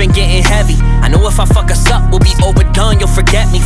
been getting heavy. I know if I fuck us up, we'll be overdone. You'll forget me.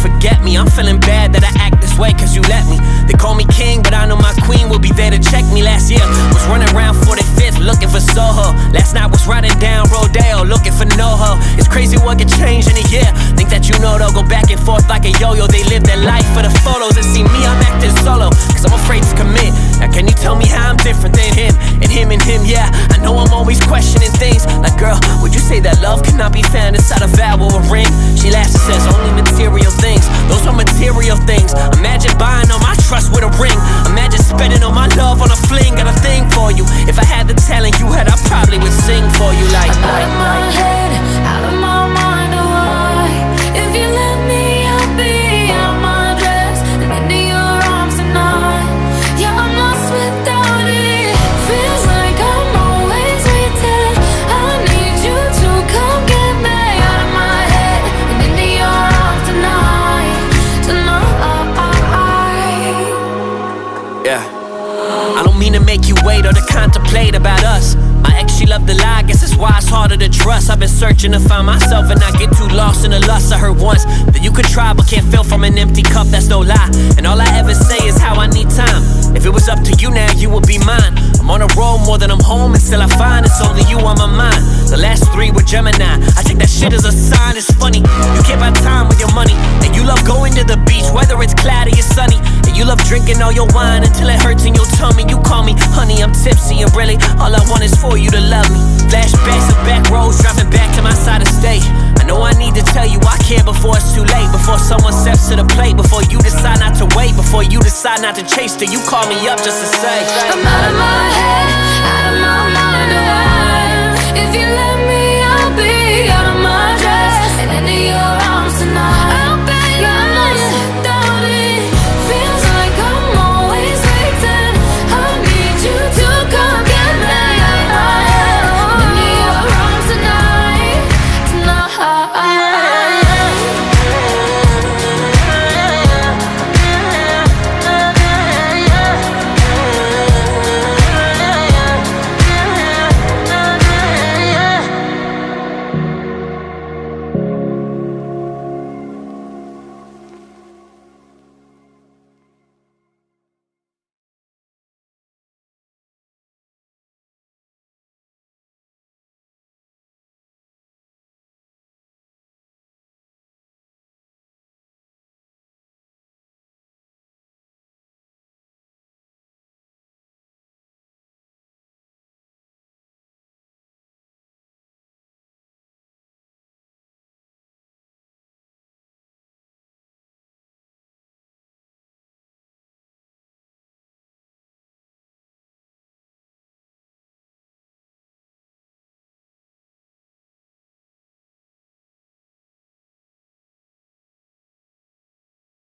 I'm feeling bad that I act this way cause you let me. They call me king, but I know my queen will be there to check me. Last year, was running around 45th looking for Soho. Last night was riding down Rodeo looking for NoHo. It's crazy what can change in a year. Think that you know they'll go back and forth like a yo-yo. They live their life for the photos and see me, I'm acting solo cause I'm afraid to commit. Now can you tell me how I'm different than him? And him, yeah. I know I'm always questioning things like, girl, would you say that love cannot be found inside a vow or a ring? She laughs and says only material things. Those are material things. Imagine buying all my trust with a ring. Imagine spending all my love on a fling. Got a thing for you. If I had the talent you had, I probably would sing for you like out of my head, out of my mind, oh why? If you let me, I'll be out my dress and into your arms tonight. Yeah, I'm lost without it. Feels like I'm always waiting. I need you to come get me out of my head and into your arms tonight. Yeah. I don't mean to make you wait or to contemplate about us. My ex, she loved to lie, guess that's why it's harder to trust. I've been searching to find myself and not get too lost in the lust. I heard once that you could try but can't fill from an empty cup, that's no lie. And all I ever say is how I need time. If it was up to you now, you would be mine. I'm on a roll more than I'm home, and still I find it's only you on my mind. The last 3 were Gemini, I take that shit as a sign. It's funny, you can't buy time with your money. And you love going to the beach, whether it's cloudy or sunny. And you love drinking all your wine until it hurts in your tummy. You call me honey, I'm tipsy, and really all I want is for you to love me. Flashbacks of back roads, driving back to my side of state. I know I need to tell you I care before it's too late. Before someone steps to the plate, before you decide not to wait, before you decide not to chase till you call me up just to say I'm out of my head.